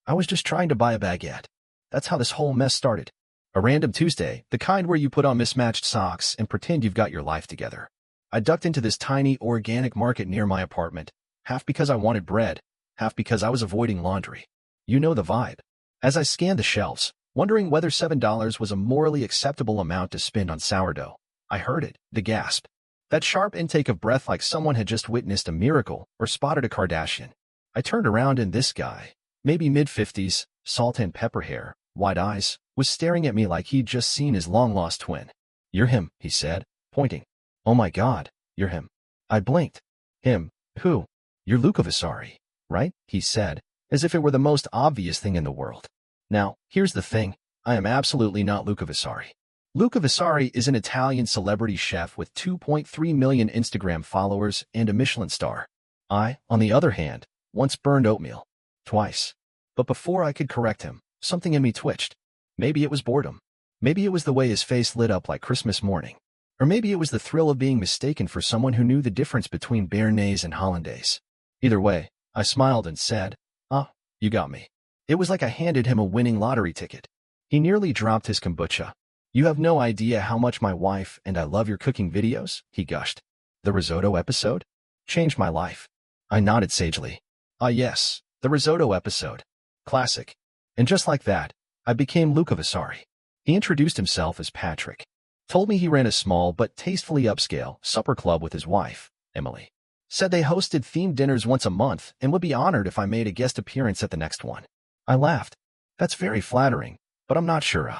I was just trying to buy a baguette. That's how this whole mess started. A random Tuesday, the kind where you put on mismatched socks and pretend you've got your life together. I ducked into this tiny organic market near my apartment, half because I wanted bread, half because I was avoiding laundry. You know the vibe. As I scanned the shelves, wondering whether $7 was a morally acceptable amount to spend on sourdough, I heard it, the gasp. That sharp intake of breath like someone had just witnessed a miracle or spotted a Kardashian. I turned around and this guy, maybe mid-50s, salt and pepper hair, wide eyes, was staring at me like he'd just seen his long-lost twin. "You're him," he said, pointing. "Oh my God, you're him." I blinked. "Him? Who?" "You're Luca Vasari, right?" he said, as if it were the most obvious thing in the world. Now, here's the thing. I am absolutely not Luca Vasari. Luca Vasari is an Italian celebrity chef with 2.3 million Instagram followers and a Michelin star. I, on the other hand, once burned oatmeal. Twice. But before I could correct him, something in me twitched. Maybe it was boredom. Maybe it was the way his face lit up like Christmas morning. Or maybe it was the thrill of being mistaken for someone who knew the difference between Béarnaise and Hollandaise. Either way, I smiled and said, "Ah, you got me." It was like I handed him a winning lottery ticket. He nearly dropped his kombucha. "You have no idea how much my wife and I love your cooking videos," he gushed. "The risotto episode? Changed my life." I nodded sagely. "Ah yes, the risotto episode. Classic." And just like that, I became Luca Vasari. He introduced himself as Patrick. Told me he ran a small but tastefully upscale supper club with his wife, Emily. Said they hosted themed dinners once a month and would be honored if I made a guest appearance at the next one. I laughed. "That's very flattering, but I'm not sure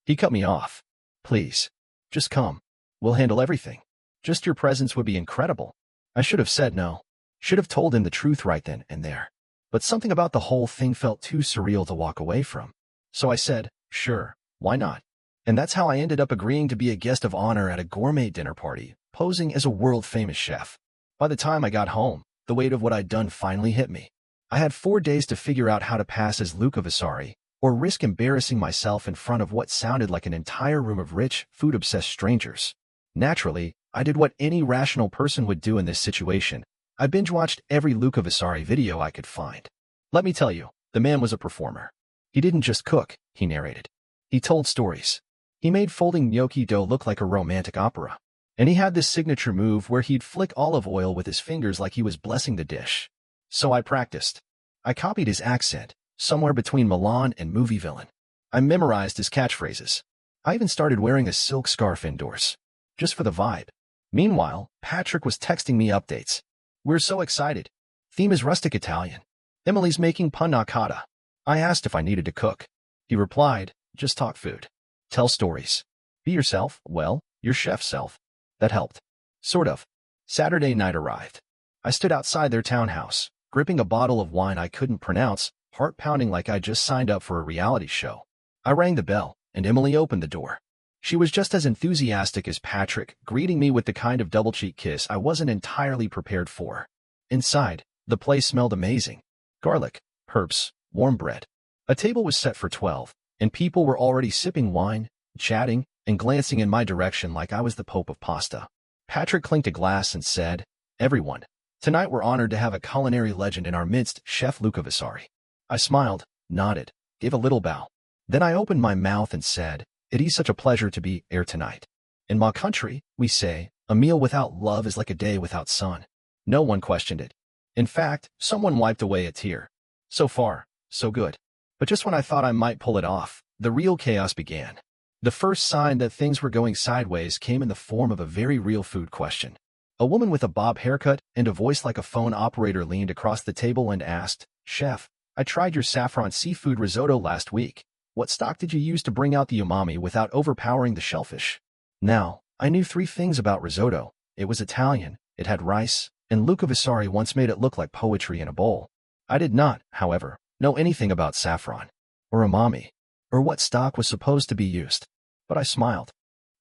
He cut me off. "Please. Just come. We'll handle everything. Just your presence would be incredible." I should have said no. Should have told him the truth right then and there. But something about the whole thing felt too surreal to walk away from. So I said, sure, why not? And that's how I ended up agreeing to be a guest of honor at a gourmet dinner party, posing as a world-famous chef. By the time I got home, the weight of what I'd done finally hit me. I had 4 days to figure out how to pass as Luca Vasari, or risk embarrassing myself in front of what sounded like an entire room of rich, food-obsessed strangers. Naturally, I did what any rational person would do in this situation. I binge-watched every Luca Vasari video I could find. Let me tell you, the man was a performer. He didn't just cook, he narrated. He told stories. He made folding gnocchi dough look like a romantic opera. And he had this signature move where he'd flick olive oil with his fingers like he was blessing the dish. So I practiced. I copied his accent, somewhere between Milan and movie villain. I memorized his catchphrases. I even started wearing a silk scarf indoors. Just for the vibe. Meanwhile, Patrick was texting me updates. "We're so excited. Theme is rustic Italian. Emily's making panna cotta." I asked if I needed to cook. He replied, "Just talk food. Tell stories. Be yourself, well, your chef self." That helped. Sort of. Saturday night arrived. I stood outside their townhouse, gripping a bottle of wine I couldn't pronounce, heart pounding like I just signed up for a reality show. I rang the bell, and Emily opened the door. She was just as enthusiastic as Patrick, greeting me with the kind of double-cheek kiss I wasn't entirely prepared for. Inside, the place smelled amazing. Garlic, herbs, warm bread. A table was set for 12, and people were already sipping wine, chatting, and glancing in my direction like I was the Pope of pasta. Patrick clinked a glass and said, "Everyone, tonight we're honored to have a culinary legend in our midst, Chef Luca Vasari." I smiled, nodded, gave a little bow. Then I opened my mouth and said, "It is such a pleasure to be here tonight. In my country, we say, a meal without love is like a day without sun." No one questioned it. In fact, someone wiped away a tear. So far, so good. But just when I thought I might pull it off, the real chaos began. The first sign that things were going sideways came in the form of a very real food question. A woman with a bob haircut and a voice like a phone operator leaned across the table and asked, "Chef, I tried your saffron seafood risotto last week. What stock did you use to bring out the umami without overpowering the shellfish?" Now, I knew 3 things about risotto. It was Italian, it had rice, and Luca Vasari once made it look like poetry in a bowl. I did not, however, know anything about saffron, or umami, or what stock was supposed to be used. But I smiled.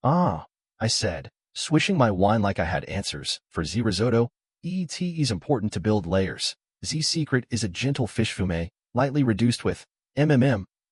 "Ah," I said, swishing my wine like I had answers. "For Z risotto, it is important to build layers. Z secret is a gentle fish fumet, lightly reduced with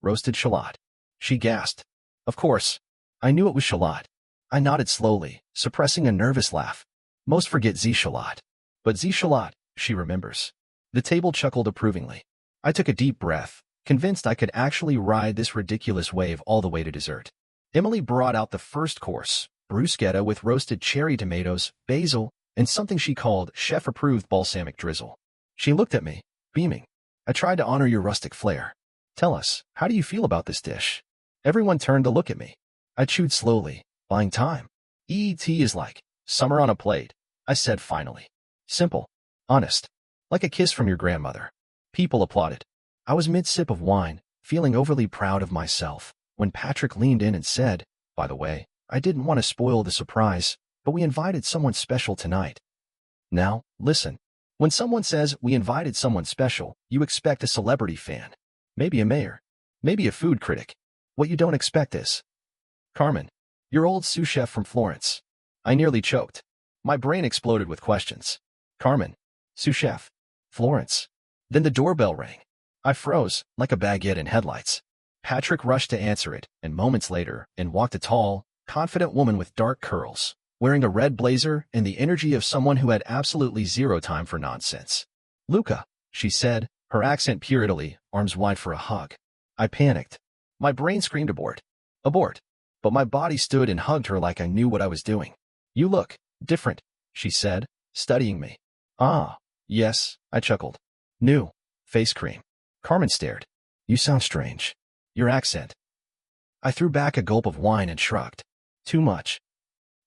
roasted shallot." She gasped. Of course. I knew it was shallot. I nodded slowly, suppressing a nervous laugh. Most forget Z shallot. But Z shallot, she remembers. The table chuckled approvingly. I took a deep breath, convinced I could actually ride this ridiculous wave all the way to dessert. Emily brought out the first course, bruschetta with roasted cherry tomatoes, basil, and something she called chef-approved balsamic drizzle. She looked at me, beaming. I tried to honor your rustic flair. Tell us, how do you feel about this dish? Everyone turned to look at me. I chewed slowly, buying time. EET is like summer on a plate, I said finally. Simple, honest, like a kiss from your grandmother. People applauded. I was mid-sip of wine, feeling overly proud of myself, when Patrick leaned in and said, by the way, I didn't want to spoil the surprise, but we invited someone special tonight. Now, listen. When someone says we invited someone special, you expect a celebrity fan. Maybe a mayor. Maybe a food critic. What you don't expect is Carmen, your old sous chef from Florence. I nearly choked. My brain exploded with questions. Carmen, sous chef, Florence. Then the doorbell rang. I froze, like a baguette in headlights. Patrick rushed to answer it, and moments later, in walked a tall, confident woman with dark curls, wearing a red blazer and the energy of someone who had absolutely zero time for nonsense. Luca, she said, her accent pure Italy, arms wide for a hug. I panicked. My brain screamed abort. Abort. But my body stood and hugged her like I knew what I was doing. You look different, she said, studying me. Ah, yes, I chuckled. New face cream. Carmen stared. You sound strange. Your accent. I threw back a gulp of wine and shrugged. Too much.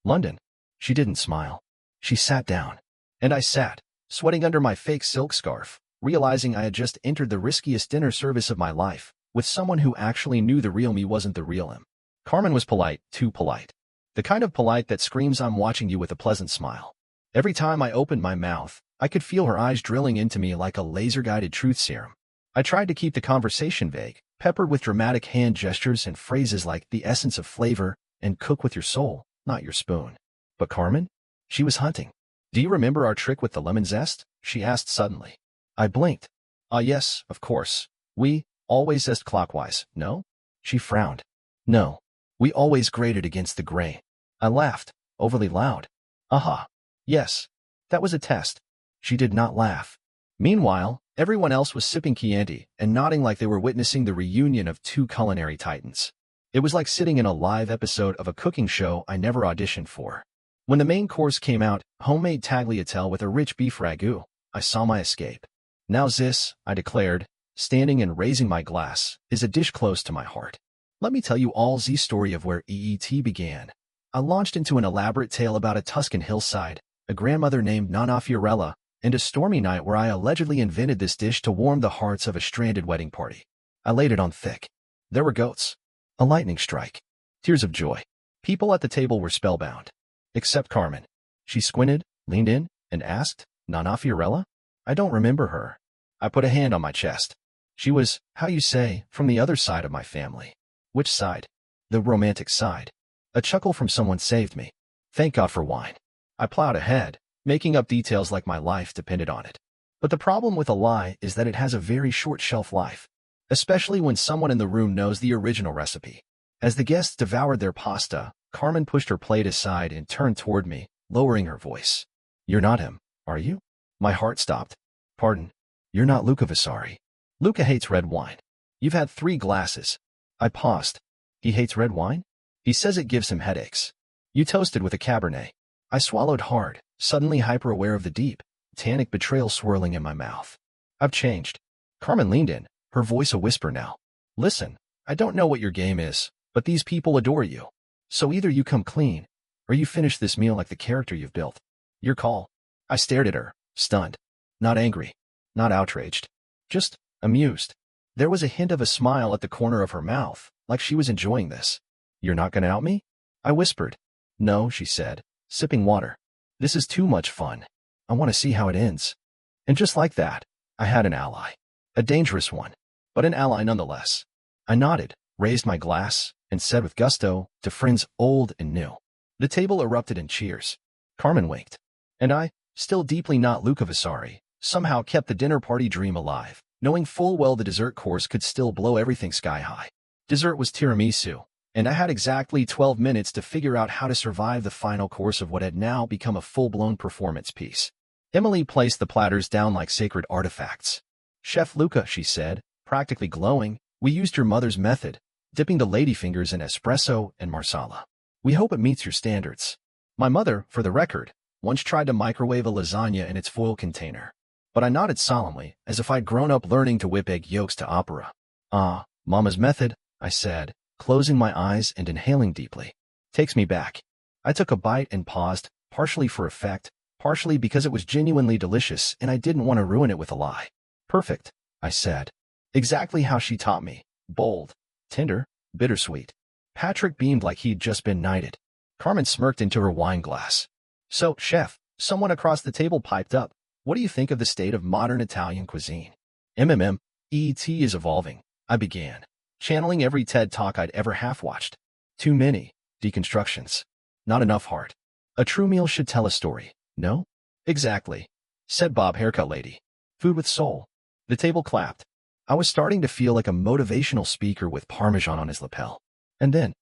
London. She didn't smile. She sat down. And I sat, sweating under my fake silk scarf, realizing I had just entered the riskiest dinner service of my life, with someone who actually knew the real me wasn't the real him. Carmen was polite, too polite. The kind of polite that screams I'm watching you with a pleasant smile. Every time I opened my mouth, I could feel her eyes drilling into me like a laser-guided truth serum. I tried to keep the conversation vague, peppered with dramatic hand gestures and phrases like the essence of flavor and cook with your soul, not your spoon. But Carmen? She was hunting. Do you remember our trick with the lemon zest? She asked suddenly. I blinked. Ah, yes, of course. We always zest clockwise, no? She frowned. No. We always grated against the grain. I laughed, overly loud. Aha. Yes. That was a test. She did not laugh. Meanwhile, everyone else was sipping Chianti and nodding like they were witnessing the reunion of two culinary titans. It was like sitting in a live episode of a cooking show I never auditioned for. When the main course came out, homemade tagliatelle with a rich beef ragu, I saw my escape. Now this, I declared, standing and raising my glass, is a dish close to my heart. Let me tell you all the story of where EET began. I launched into an elaborate tale about a Tuscan hillside, a grandmother named Nonna Fiorella, and a stormy night where I allegedly invented this dish to warm the hearts of a stranded wedding party. I laid it on thick. There were goats. A lightning strike. Tears of joy. People at the table were spellbound. Except Carmen. She squinted, leaned in, and asked, Nonna Fiorella? I don't remember her. I put a hand on my chest. She was, how you say, from the other side of my family. Which side? The romantic side. A chuckle from someone saved me. Thank God for wine. I plowed ahead, making up details like my life depended on it. But the problem with a lie is that it has a very short shelf life, especially when someone in the room knows the original recipe. As the guests devoured their pasta, Carmen pushed her plate aside and turned toward me, lowering her voice. You're not him, are you? My heart stopped. Pardon. You're not Luca Vasari. Luca hates red wine. You've had 3 glasses. I paused. He hates red wine? He says it gives him headaches. You toasted with a Cabernet. I swallowed hard, suddenly hyper-aware of the deep, tannic betrayal swirling in my mouth. I've changed. Carmen leaned in, her voice a whisper now. Listen, I don't know what your game is, but these people adore you. So either you come clean, or you finish this meal like the character you've built. Your call. I stared at her, stunned. Not angry. Not outraged. Just amused. There was a hint of a smile at the corner of her mouth, like she was enjoying this. You're not gonna out me? I whispered. No, she said, sipping water. This is too much fun. I want to see how it ends. And just like that, I had an ally. A dangerous one, but an ally nonetheless. I nodded, raised my glass, and said with gusto, to friends old and new. The table erupted in cheers. Carmen winked. And I, still deeply not Luca Vasari, somehow kept the dinner party dream alive, knowing full well the dessert course could still blow everything sky high. Dessert was tiramisu, and I had exactly 12 minutes to figure out how to survive the final course of what had now become a full-blown performance piece. Emily placed the platters down like sacred artifacts. Chef Luca, she said, practically glowing. We used your mother's method, dipping the ladyfingers in espresso and marsala. We hope it meets your standards. My mother, for the record, once tried to microwave a lasagna in its foil container. But I nodded solemnly, as if I'd grown up learning to whip egg yolks to opera. Ah, Mama's method, I said, closing my eyes and inhaling deeply. Takes me back. I took a bite and paused, partially for effect, partially because it was genuinely delicious and I didn't want to ruin it with a lie. Perfect, I said. Exactly how she taught me. Bold, tender, bittersweet. Patrick beamed like he'd just been knighted. Carmen smirked into her wine glass. So, chef, someone across the table piped up. What do you think of the state of modern Italian cuisine? ET is evolving, I began, channeling every TED Talk I'd ever half-watched. Too many deconstructions. Not enough heart. A true meal should tell a story, no? Exactly, said Bob Haircut Lady. Food with soul. The table clapped. I was starting to feel like a motivational speaker with Parmesan on his lapel. And then,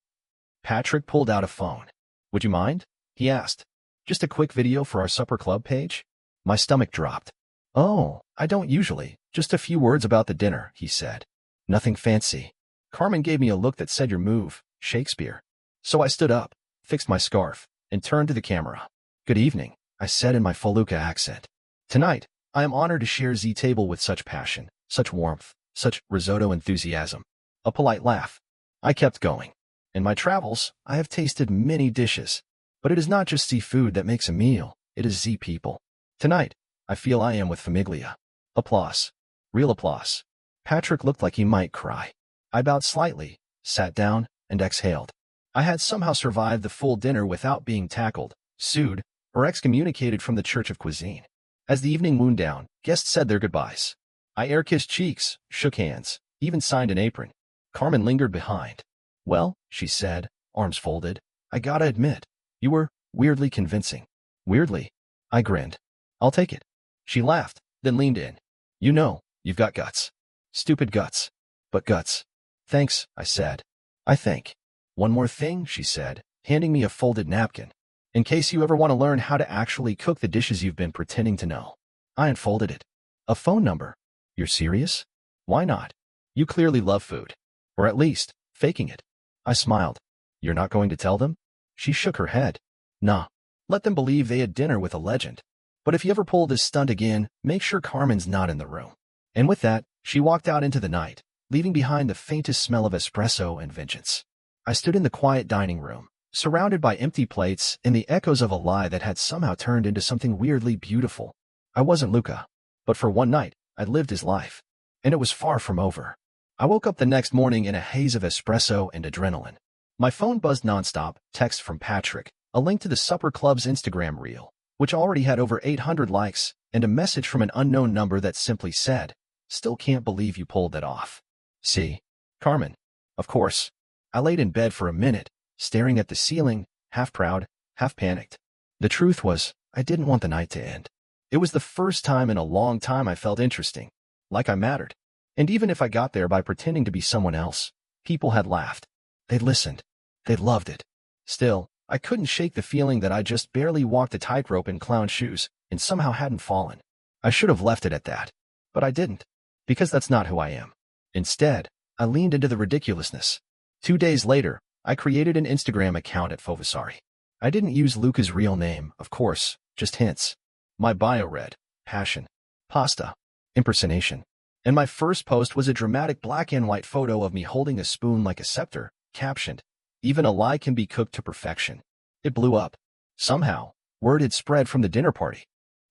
Patrick pulled out a phone. Would you mind? He asked. Just a quick video for our supper club page? My stomach dropped. Oh, I don't usually. Just a few words about the dinner, he said. Nothing fancy. Carmen gave me a look that said your move, Shakespeare. So I stood up, fixed my scarf, and turned to the camera. Good evening, I said in my Feluca accent. Tonight, I am honored to share Z table with such passion, such warmth, such risotto enthusiasm. A polite laugh. I kept going. In my travels, I have tasted many dishes. But it is not just seafood that makes a meal, it is Z people. Tonight, I feel I am with Famiglia. Applause. Real applause. Patrick looked like he might cry. I bowed slightly, sat down, and exhaled. I had somehow survived the full dinner without being tackled, sued, or excommunicated from the Church of Cuisine. As the evening wound down, guests said their goodbyes. I air-kissed cheeks, shook hands, even signed an apron. Carmen lingered behind. Well, she said, arms folded, I gotta admit, you were weirdly convincing. Weirdly? I grinned. I'll take it. She laughed, then leaned in. You know, you've got guts. Stupid guts. But guts. Thanks, I said. I think. One more thing, she said, handing me a folded napkin. In case you ever want to learn how to actually cook the dishes you've been pretending to know. I unfolded it. A phone number. You're serious? Why not? You clearly love food. Or at least, faking it. I smiled. You're not going to tell them? She shook her head. Nah. Let them believe they had dinner with a legend. But if you ever pull this stunt again, make sure Carmen's not in the room. And with that, she walked out into the night, leaving behind the faintest smell of espresso and vengeance. I stood in the quiet dining room, surrounded by empty plates and the echoes of a lie that had somehow turned into something weirdly beautiful. I wasn't Luca, but for one night, I'd lived his life. And it was far from over. I woke up the next morning in a haze of espresso and adrenaline. My phone buzzed nonstop, text from Patrick, a link to the Supper Club's Instagram reel, which already had over 800 likes, and a message from an unknown number that simply said, still can't believe you pulled that off. See? Carmen. Of course. I laid in bed for a minute, staring at the ceiling, half proud, half panicked. The truth was, I didn't want the night to end. It was the first time in a long time I felt interesting, like I mattered. And even if I got there by pretending to be someone else, people had laughed. They'd listened. They'd loved it. Still, I couldn't shake the feeling that I just barely walked a tightrope in clown shoes and somehow hadn't fallen. I should have left it at that. But I didn't. Because that's not who I am. Instead, I leaned into the ridiculousness. 2 days later, I created an Instagram account at Fovisari. I didn't use Luca's real name, of course, just hints. My bio read, passion, pasta, impersonation. And my first post was a dramatic black and white photo of me holding a spoon like a scepter, captioned, even a lie can be cooked to perfection. It blew up. Somehow, word had spread from the dinner party.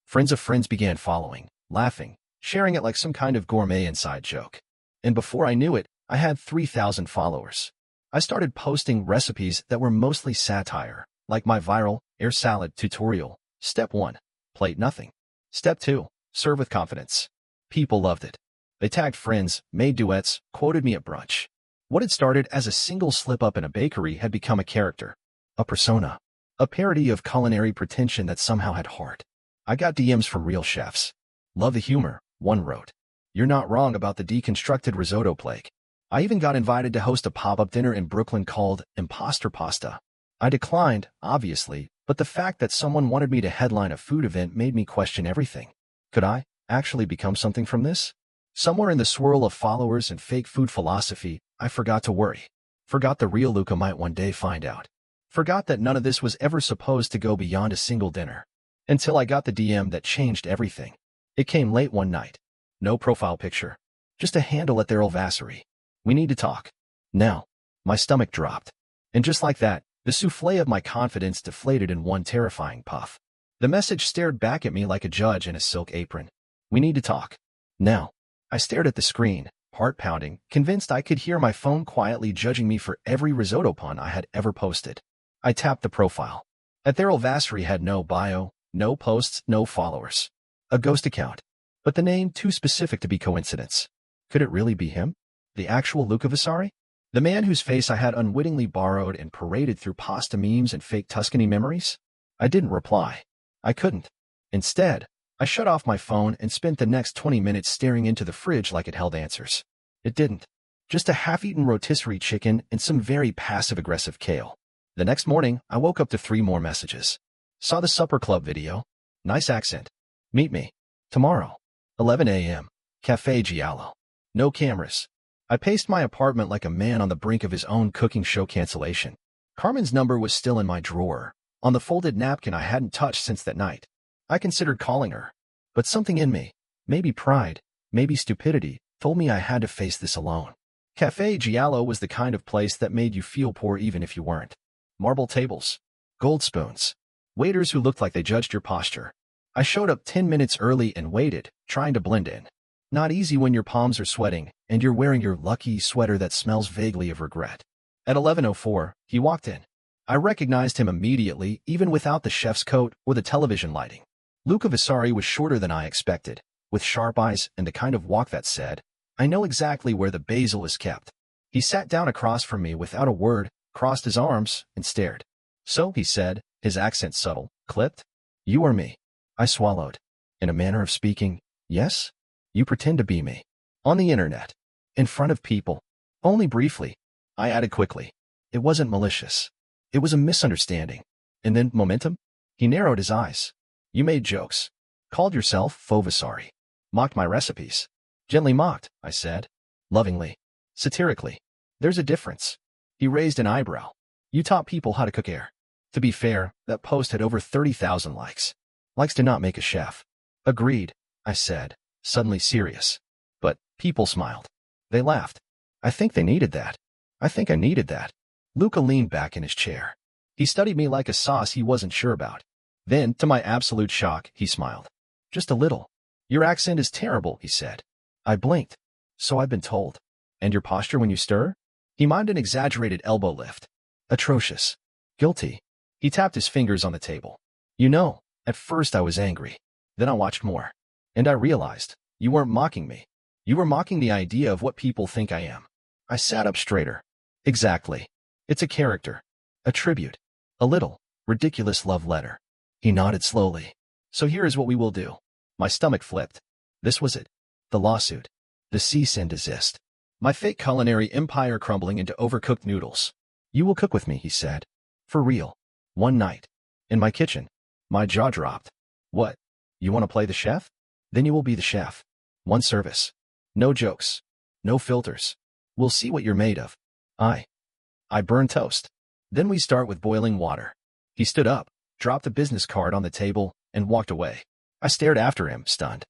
Friends of friends began following, laughing, sharing it like some kind of gourmet inside joke. And before I knew it, I had 3,000 followers. I started posting recipes that were mostly satire, like my viral air salad tutorial. Step 1. Plate nothing. Step 2. Serve with confidence. People loved it. They tagged friends, made duets, quoted me at brunch. What had started as a single slip-up in a bakery had become a character, a persona, a parody of culinary pretension that somehow had heart. I got DMs from real chefs. Love the humor, one wrote. You're not wrong about the deconstructed risotto plague. I even got invited to host a pop-up dinner in Brooklyn called Imposter Pasta. I declined, obviously, but the fact that someone wanted me to headline a food event made me question everything. Could I actually become something from this? Somewhere in the swirl of followers and fake food philosophy, I forgot to worry. Forgot the real Luca might one day find out. Forgot that none of this was ever supposed to go beyond a single dinner. Until I got the DM that changed everything. It came late one night. No profile picture. Just a handle at their Olvassery. We need to talk. Now. My stomach dropped. And just like that, the souffle of my confidence deflated in one terrifying puff. The message stared back at me like a judge in a silk apron. We need to talk. Now. I stared at the screen, heart pounding, convinced I could hear my phone quietly judging me for every risotto pun I had ever posted. I tapped the profile. Ethereal Vassery had no bio, no posts, no followers. A ghost account. But the name too specific to be coincidence. Could it really be him? The actual Luca Vasari? The man whose face I had unwittingly borrowed and paraded through pasta memes and fake Tuscany memories? I didn't reply. I couldn't. Instead, I shut off my phone and spent the next 20 minutes staring into the fridge like it held answers. It didn't. Just a half-eaten rotisserie chicken and some very passive-aggressive kale. The next morning, I woke up to 3 more messages. Saw the supper club video. Nice accent. Meet me. Tomorrow. 11 a.m. Cafe Giallo. No cameras. I paced my apartment like a man on the brink of his own cooking show cancellation. Carmen's number was still in my drawer, on the folded napkin I hadn't touched since that night. I considered calling her, but something in me, maybe pride, maybe stupidity, told me I had to face this alone. Cafe Giallo was the kind of place that made you feel poor even if you weren't. Marble tables, gold spoons, waiters who looked like they judged your posture. I showed up 10 minutes early and waited, trying to blend in. Not easy when your palms are sweating and you're wearing your lucky sweater that smells vaguely of regret. At 11:04, he walked in. I recognized him immediately, even without the chef's coat or the television lighting. Luca Vasari was shorter than I expected, with sharp eyes and the kind of walk that said, I know exactly where the basil is kept. He sat down across from me without a word, crossed his arms, and stared. So, he said, his accent subtle, clipped. You are me. I swallowed. In a manner of speaking, yes? You pretend to be me. On the internet. In front of people. Only briefly. I added quickly. It wasn't malicious. It was a misunderstanding. And then, momentum? He narrowed his eyes. You made jokes. Called yourself Faux Vasari. Mocked my recipes. Gently mocked, I said. Lovingly. Satirically. There's a difference. He raised an eyebrow. You taught people how to cook air. To be fair, that post had over 30,000 likes. Likes do not make a chef. Agreed, I said, suddenly serious. But people smiled. They laughed. I think they needed that. I think I needed that. Luca leaned back in his chair. He studied me like a sauce he wasn't sure about. Then, to my absolute shock, he smiled. Just a little. Your accent is terrible, he said. I blinked. So I've been told. And your posture when you stir? He mimed an exaggerated elbow lift. Atrocious. Guilty. He tapped his fingers on the table. You know, at first I was angry. Then I watched more. And I realized, you weren't mocking me. You were mocking the idea of what people think I am. I sat up straighter. Exactly. It's a character. A tribute. A little, ridiculous love letter. He nodded slowly. So here is what we will do. My stomach flipped. This was it. The lawsuit. The cease and desist. My fake culinary empire crumbling into overcooked noodles. You will cook with me, he said. For real. One night. In my kitchen. My jaw dropped. What? You want to play the chef? Then you will be the chef. One service. No jokes. No filters. We'll see what you're made of. I burn toast. Then we start with boiling water. He stood up, dropped a business card on the table, and walked away. I stared after him, stunned.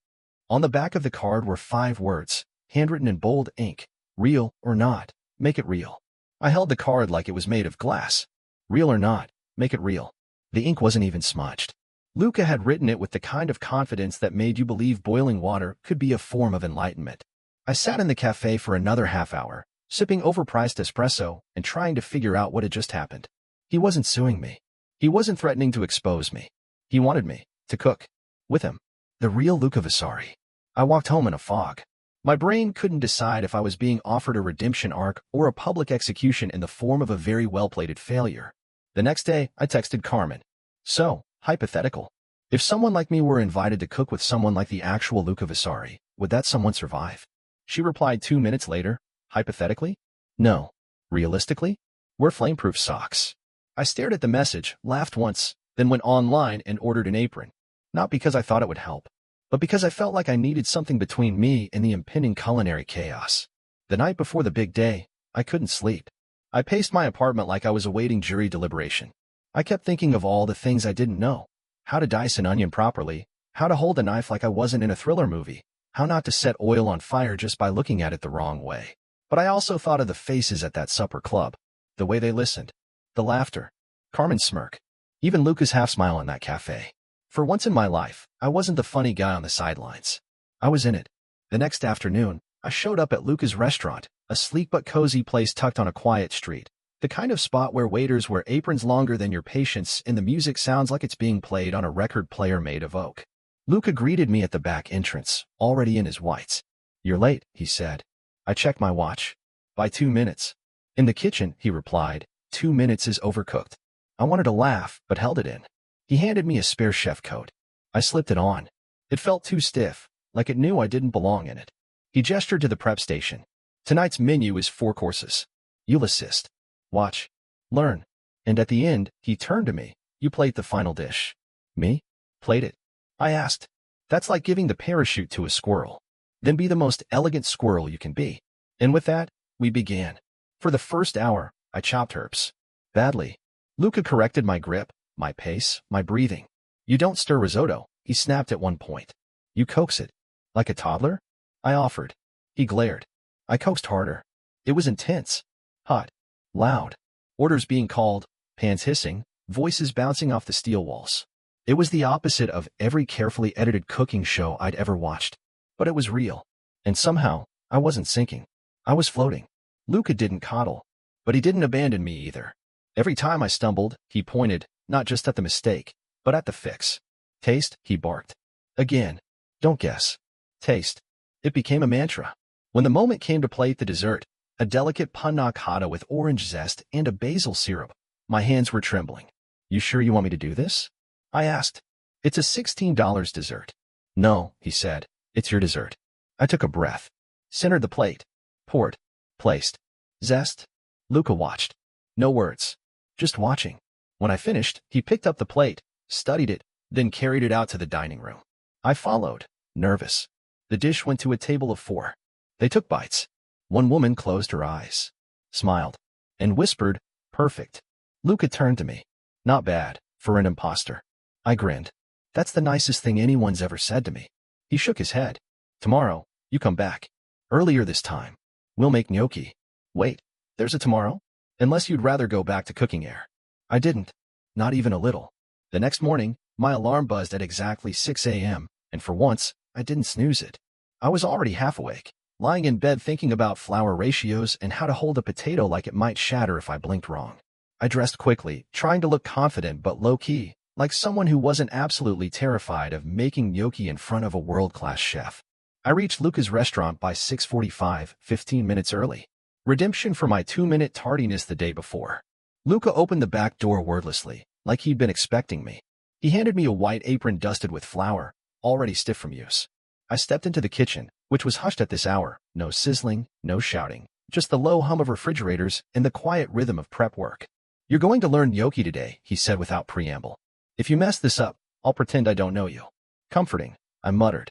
On the back of the card were 5 words, handwritten in bold ink. Real or not, make it real. I held the card like it was made of glass. Real or not, make it real. The ink wasn't even smudged. Luca had written it with the kind of confidence that made you believe boiling water could be a form of enlightenment. I sat in the cafe for another half hour, sipping overpriced espresso and trying to figure out what had just happened. He wasn't suing me. He wasn't threatening to expose me. He wanted me to cook with him. The real Luca Vasari. I walked home in a fog. My brain couldn't decide if I was being offered a redemption arc or a public execution in the form of a very well-plated failure. The next day, I texted Carmen. So, hypothetical. If someone like me were invited to cook with someone like the actual Luca Vasari, would that someone survive? She replied 2 minutes later, hypothetically? No. Realistically? We're flameproof socks. I stared at the message, laughed once, then went online and ordered an apron. Not because I thought it would help. but because I felt like I needed something between me and the impending culinary chaos. The night before the big day, I couldn't sleep. I paced my apartment like I was awaiting jury deliberation. I kept thinking of all the things I didn't know. How to dice an onion properly, how to hold a knife like I wasn't in a thriller movie, how not to set oil on fire just by looking at it the wrong way. But I also thought of the faces at that supper club, the way they listened, the laughter, Carmen's smirk, even Luca's half-smile in that cafe. For once in my life, I wasn't the funny guy on the sidelines. I was in it. The next afternoon, I showed up at Luca's restaurant, a sleek but cozy place tucked on a quiet street. The kind of spot where waiters wear aprons longer than your patience and the music sounds like it's being played on a record player made of oak. Luca greeted me at the back entrance, already in his whites. "You're late," he said. I checked my watch. "By 2 minutes." "In the kitchen," he replied. 2 minutes is overcooked." I wanted to laugh, but held it in. He handed me a spare chef coat. I slipped it on. It felt too stiff, like it knew I didn't belong in it. He gestured to the prep station. "Tonight's menu is 4 courses. You'll assist. Watch. Learn." And at the end, he turned to me. "You plate the final dish." "Me? Plate it?" I asked. "That's like giving the parachute to a squirrel. Then be the most elegant squirrel you can be." And with that, we began. For the first hour, I chopped herbs. Badly. Luca corrected my grip, my pace, my breathing. "You don't stir risotto," he snapped at one point. "You coax it. Like a toddler?" I offered. He glared. I coaxed harder. It was intense. Hot. Loud. Orders being called, pans hissing, voices bouncing off the steel walls. It was the opposite of every carefully edited cooking show I'd ever watched. But it was real. And somehow, I wasn't sinking. I was floating. Luca didn't coddle. But he didn't abandon me either. Every time I stumbled, he pointed, not just at the mistake, but at the fix. "Taste," he barked. Again. "Don't guess. Taste." It became a mantra. When the moment came to plate the dessert, a delicate panna cotta with orange zest and a basil syrup, my hands were trembling. "You sure you want me to do this?" I asked. "It's a $16 dessert." "No," he said. "It's your dessert." I took a breath. Centered the plate. Poured. Placed. Zest. Luca watched. No words. Just watching. When I finished, he picked up the plate, studied it, then carried it out to the dining room. I followed, nervous. The dish went to a table of 4. They took bites. One woman closed her eyes, smiled, and whispered, "Perfect." Luca turned to me. "Not bad, for an imposter." I grinned. "That's the nicest thing anyone's ever said to me." He shook his head. "Tomorrow, you come back. Earlier this time. We'll make gnocchi." "Wait, there's a tomorrow?" "Unless you'd rather go back to cooking air." I didn't. Not even a little. The next morning, my alarm buzzed at exactly 6 a.m., and for once, I didn't snooze it. I was already half awake, lying in bed thinking about flour ratios and how to hold a potato like it might shatter if I blinked wrong. I dressed quickly, trying to look confident but low-key, like someone who wasn't absolutely terrified of making gnocchi in front of a world-class chef. I reached Luca's restaurant by 6:45, 15 minutes early. Redemption for my 2-minute tardiness the day before. Luca opened the back door wordlessly, like he'd been expecting me. He handed me a white apron dusted with flour, already stiff from use. I stepped into the kitchen, which was hushed at this hour. No sizzling, no shouting, just the low hum of refrigerators and the quiet rhythm of prep work. "You're going to learn gnocchi today," he said without preamble. "If you mess this up, I'll pretend I don't know you." "Comforting," I muttered.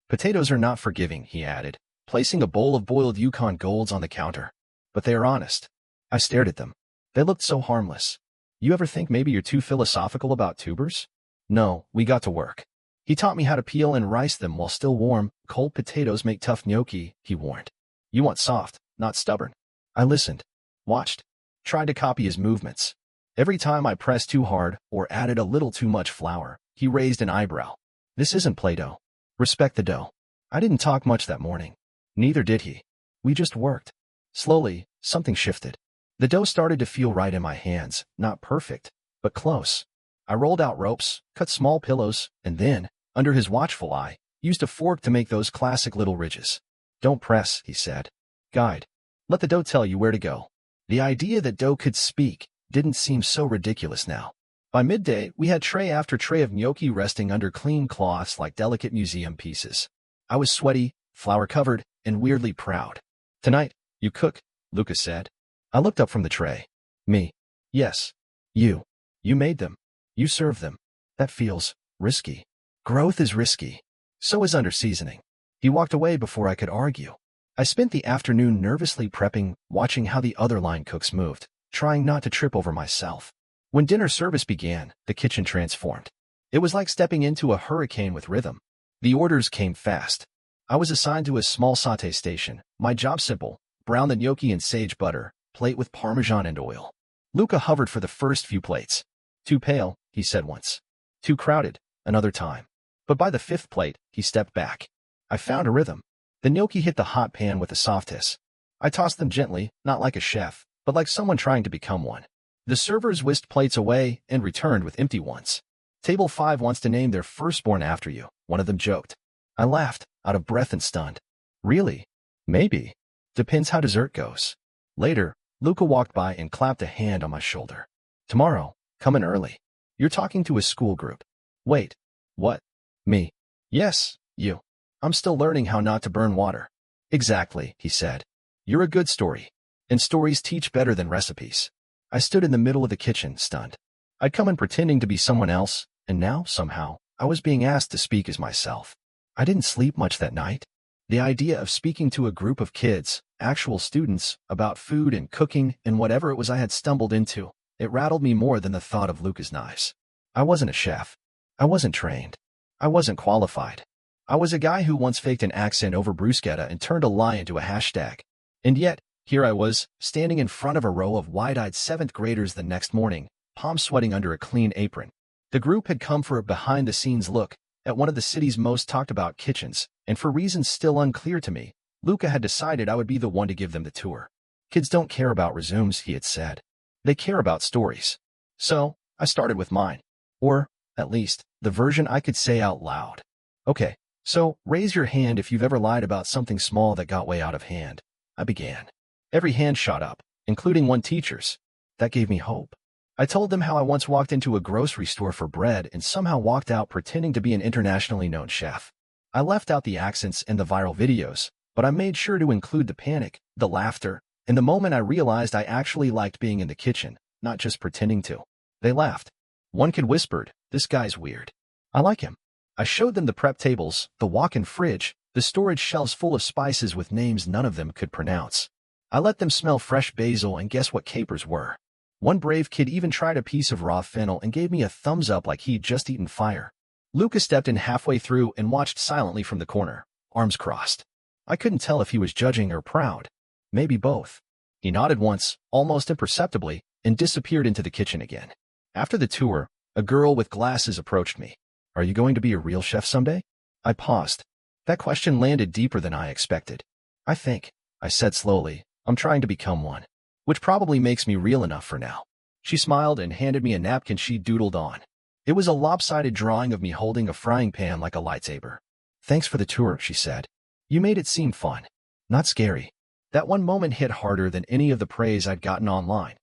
"Potatoes are not forgiving," he added, placing a bowl of boiled Yukon Golds on the counter. "But they are honest." I stared at them. They looked so harmless. "You ever think maybe you're too philosophical about tubers?" "No, we got to work." He taught me how to peel and rice them while still warm. "Cold potatoes make tough gnocchi," he warned. "You want soft, not stubborn." I listened, watched, tried to copy his movements. Every time I pressed too hard or added a little too much flour, he raised an eyebrow. "This isn't Play-Doh. Respect the dough." I didn't talk much that morning. Neither did he. We just worked. Slowly, something shifted. The dough started to feel right in my hands, not perfect, but close. I rolled out ropes, cut small pillows, and then, under his watchful eye, used a fork to make those classic little ridges. "Don't press," he said. "Guide. Let the dough tell you where to go." The idea that dough could speak didn't seem so ridiculous now. By midday, we had tray after tray of gnocchi resting under clean cloths like delicate museum pieces. I was sweaty, flour-covered, and weirdly proud. "Tonight, you cook," Luca said. I looked up from the tray. "Me?" "Yes. You. You made them. You serve them. That feels risky." "Growth is risky." So is under seasoning. He walked away before I could argue. I spent the afternoon nervously prepping, watching how the other line cooks moved, trying not to trip over myself. When dinner service began, the kitchen transformed. It was like stepping into a hurricane with rhythm. The orders came fast. I was assigned to a small sauté station. My job simple: brown the gnocchi in sage butter, plate with parmesan and oil. Luca hovered for the first few plates. Too pale, he said once. Too crowded, another time. But by the fifth plate, he stepped back. I found a rhythm. The gnocchi hit the hot pan with a soft hiss. I tossed them gently, not like a chef, but like someone trying to become one. The servers whisked plates away and returned with empty ones. Table 5 wants to name their firstborn after you, one of them joked. I laughed, out of breath and stunned. Really? Maybe. Depends how dessert goes. Later, Luca walked by and clapped a hand on my shoulder. Tomorrow, come in early. You're talking to a school group. Wait. What? Me? Yes, you. I'm still learning how not to burn water. Exactly, he said. You're a good story. And stories teach better than recipes. I stood in the middle of the kitchen, stunned. I'd come in pretending to be someone else, and now, somehow, I was being asked to speak as myself. I didn't sleep much that night. The idea of speaking to a group of kids, actual students, about food and cooking and whatever it was I had stumbled into, it rattled me more than the thought of Luca's knives. I wasn't a chef. I wasn't trained. I wasn't qualified. I was a guy who once faked an accent over bruschetta and turned a lie into a hashtag. And yet, here I was, standing in front of a row of wide-eyed 7th graders the next morning, palms sweating under a clean apron. The group had come for a behind-the-scenes look at one of the city's most talked-about kitchens, and for reasons still unclear to me, Luca had decided I would be the one to give them the tour. Kids don't care about resumes, he had said. They care about stories. So, I started with mine. Or, at least, the version I could say out loud. Okay, so, raise your hand if you've ever lied about something small that got way out of hand. I began. Every hand shot up, including one teacher's. That gave me hope. I told them how I once walked into a grocery store for bread and somehow walked out pretending to be an internationally known chef. I left out the accents and the viral videos, but I made sure to include the panic, the laughter, and the moment I realized I actually liked being in the kitchen, not just pretending to. They laughed. One kid whispered, "This guy's weird. I like him." I showed them the prep tables, the walk-in fridge, the storage shelves full of spices with names none of them could pronounce. I let them smell fresh basil and guess what capers were. One brave kid even tried a piece of raw fennel and gave me a thumbs up like he'd just eaten fire. Luca stepped in halfway through and watched silently from the corner, arms crossed. I couldn't tell if he was judging or proud. Maybe both. He nodded once, almost imperceptibly, and disappeared into the kitchen again. After the tour, a girl with glasses approached me. "Are you going to be a real chef someday?" I paused. That question landed deeper than I expected. I said slowly, "I'm trying to become one. Which probably makes me real enough for now." She smiled and handed me a napkin she doodled on. It was a lopsided drawing of me holding a frying pan like a lightsaber. "Thanks for the tour," she said. "You made it seem fun. Not scary." That one moment hit harder than any of the praise I'd gotten online.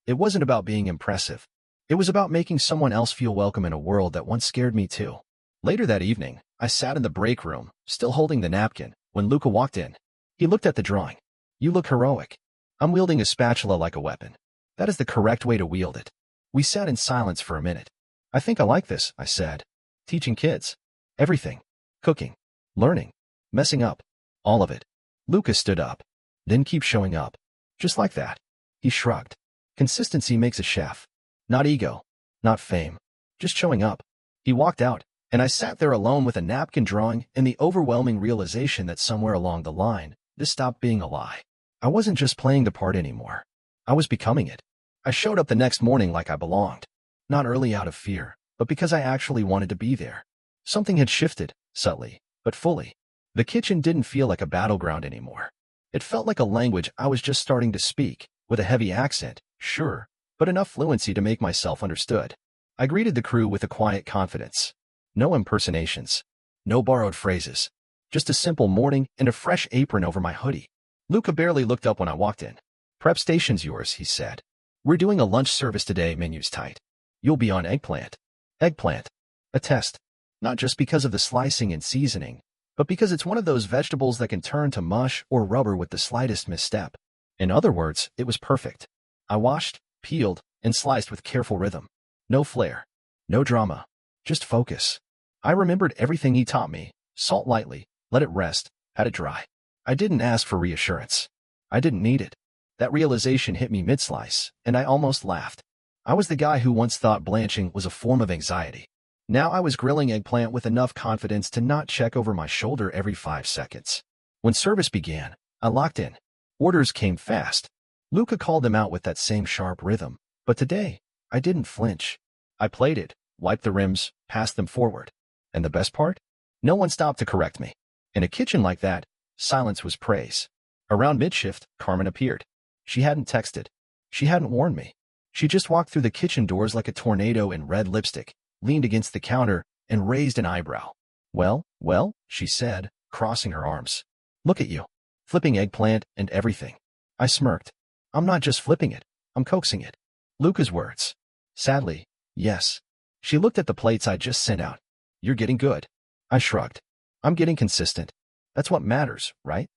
It wasn't about being impressive. It was about making someone else feel welcome in a world that once scared me too. Later that evening, I sat in the break room, still holding the napkin, when Luca walked in. He looked at the drawing. "You look heroic." "I'm wielding a spatula like a weapon. That is the correct way to wield it." We sat in silence for a minute. "I think I like this," I said. "Teaching kids. Everything. Cooking. Learning. Messing up. All of it." Luca stood up. "Then keep showing up. Just like that." He shrugged. "Consistency makes a chef. Not ego. Not fame. Just showing up." He walked out, and I sat there alone with a napkin drawing and the overwhelming realization that somewhere along the line, this stopped being a lie. I wasn't just playing the part anymore. I was becoming it. I showed up the next morning like I belonged. Not early out of fear, but because I actually wanted to be there. Something had shifted, subtly, but fully. The kitchen didn't feel like a battleground anymore. It felt like a language I was just starting to speak, with a heavy accent, sure, but enough fluency to make myself understood. I greeted the crew with a quiet confidence. No impersonations. No borrowed phrases. Just a simple morning and a fresh apron over my hoodie. Luca barely looked up when I walked in. "Prep station's yours," he said. "We're doing a lunch service today, menu's tight. You'll be on eggplant." Eggplant. A test. Not just because of the slicing and seasoning, but because it's one of those vegetables that can turn to mush or rubber with the slightest misstep. In other words, it was perfect. I washed, peeled, and sliced with careful rhythm. No flair. No drama. Just focus. I remembered everything he taught me. Salt lightly, let it rest, pat it dry. I didn't ask for reassurance. I didn't need it. That realization hit me mid-slice, and I almost laughed. I was the guy who once thought blanching was a form of anxiety. Now I was grilling eggplant with enough confidence to not check over my shoulder every 5 seconds. When service began, I locked in. Orders came fast. Luca called them out with that same sharp rhythm, but today, I didn't flinch. I played it, wiped the rims, passed them forward. And the best part? No one stopped to correct me. In a kitchen like that, silence was praise. Around mid-shift, Carmen appeared. She hadn't texted. She hadn't warned me. She just walked through the kitchen doors like a tornado in red lipstick, leaned against the counter, and raised an eyebrow. Well, she said, crossing her arms. Look at you. Flipping eggplant and everything. I smirked. I'm not just flipping it, I'm coaxing it. Luca's words. Sadly, yes. She looked at the plates I just sent out. You're getting good. I shrugged. I'm getting consistent. That's what matters, right?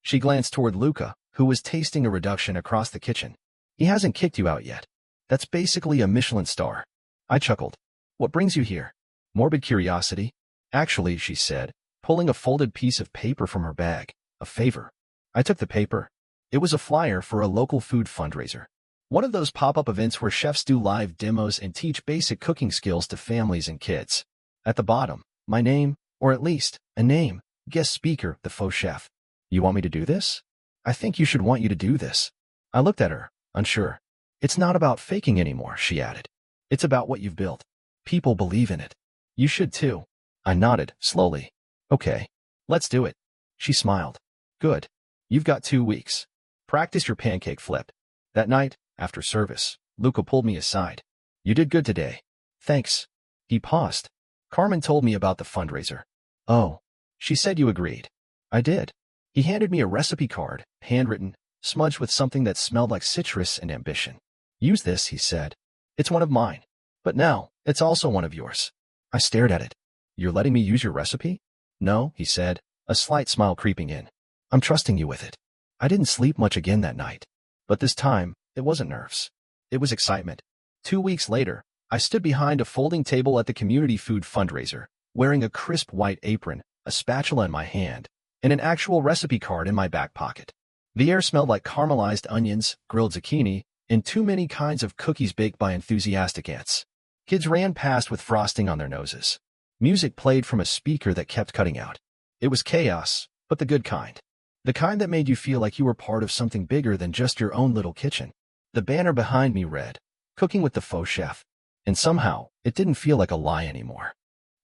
She glanced toward Luca, who was tasting a reduction across the kitchen. He hasn't kicked you out yet. That's basically a Michelin star. I chuckled. What brings you here? Morbid curiosity? Actually, she said, pulling a folded piece of paper from her bag. A favor. I took the paper. It was a flyer for a local food fundraiser. One of those pop-up events where chefs do live demos and teach basic cooking skills to families and kids. At the bottom, my name, or at least, a name, guest speaker, the faux chef. You want me to do this? I think you should want you to do this. I looked at her, unsure. It's not about faking anymore, she added. It's about what you've built. People believe in it. You should too. I nodded, slowly. Okay. Let's do it. She smiled. Good. You've got 2 weeks. Practice your pancake flip. That night, after service, Luca pulled me aside. You did good today. Thanks. He paused. Carmen told me about the fundraiser. Oh. She said you agreed. I did. He handed me a recipe card, handwritten, smudged with something that smelled like citrus and ambition. Use this, he said. It's one of mine. But now, it's also one of yours. I stared at it. You're letting me use your recipe? No, he said, a slight smile creeping in. I'm trusting you with it. I didn't sleep much again that night. But this time, it wasn't nerves. It was excitement. 2 weeks later, I stood behind a folding table at the community food fundraiser, wearing a crisp white apron, a spatula in my hand, and an actual recipe card in my back pocket. The air smelled like caramelized onions, grilled zucchini, and too many kinds of cookies baked by enthusiastic ants. Kids ran past with frosting on their noses. Music played from a speaker that kept cutting out. It was chaos, but the good kind. The kind that made you feel like you were part of something bigger than just your own little kitchen. The banner behind me read, Cooking with the Faux Chef. And somehow, it didn't feel like a lie anymore.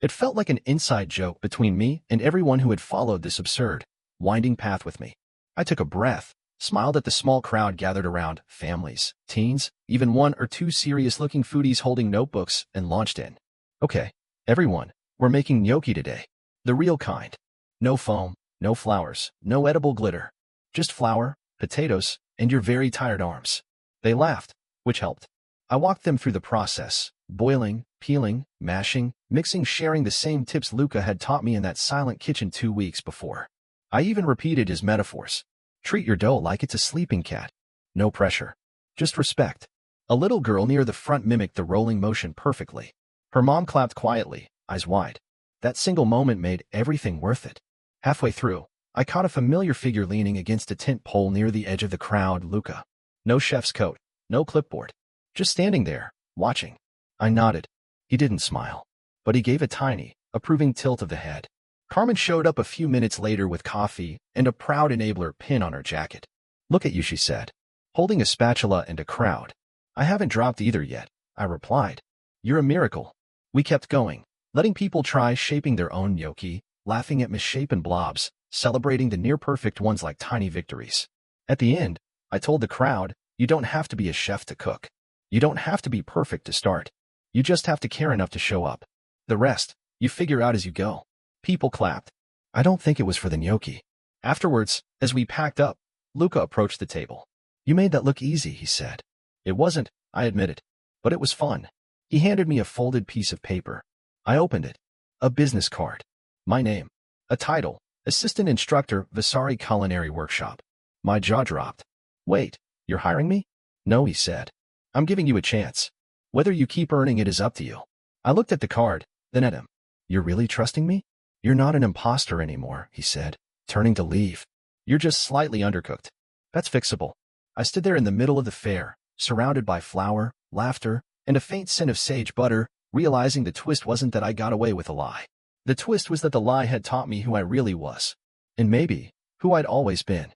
It felt like an inside joke between me and everyone who had followed this absurd, winding path with me. I took a breath, smiled at the small crowd gathered around, families, teens, even 1 or 2 serious-looking foodies holding notebooks, and launched in. Okay, everyone, we're making gnocchi today. The real kind. No foam, no flowers, no edible glitter. Just flour, potatoes, and your very tired arms. They laughed, which helped. I walked them through the process, boiling, peeling, mashing, mixing, sharing the same tips Luca had taught me in that silent kitchen 2 weeks before. I even repeated his metaphors. Treat your dough like it's a sleeping cat. No pressure. Just respect. A little girl near the front mimicked the rolling motion perfectly. Her mom clapped quietly, eyes wide. That single moment made everything worth it. Halfway through, I caught a familiar figure leaning against a tent pole near the edge of the crowd, Luca. No chef's coat, no clipboard. Just standing there, watching. I nodded. He didn't smile, but he gave a tiny, approving tilt of the head. Carmen showed up a few minutes later with coffee and a proud enabler pin on her jacket. Look at you, she said, holding a spatula and a crowd. I haven't dropped either yet, I replied. You're a miracle. We kept going, letting people try shaping their own gnocchi, laughing at misshapen blobs, celebrating the near-perfect ones like tiny victories. At the end, I told the crowd, you don't have to be a chef to cook. You don't have to be perfect to start. You just have to care enough to show up. The rest, you figure out as you go. People clapped. I don't think it was for the gnocchi. Afterwards, as we packed up, Luca approached the table. You made that look easy, he said. It wasn't, I admitted. But it was fun. He handed me a folded piece of paper. I opened it. A business card. My name. A title. Assistant Instructor, Vasari Culinary Workshop. My jaw dropped. Wait, you're hiring me? No, he said. I'm giving you a chance. Whether you keep earning it is up to you. I looked at the card, then at him. You're really trusting me? You're not an imposter anymore, he said, turning to leave. You're just slightly undercooked. That's fixable. I stood there in the middle of the fair, surrounded by flour, laughter, and a faint scent of sage butter, realizing the twist wasn't that I got away with a lie. The twist was that the lie had taught me who I really was. And maybe, who I'd always been.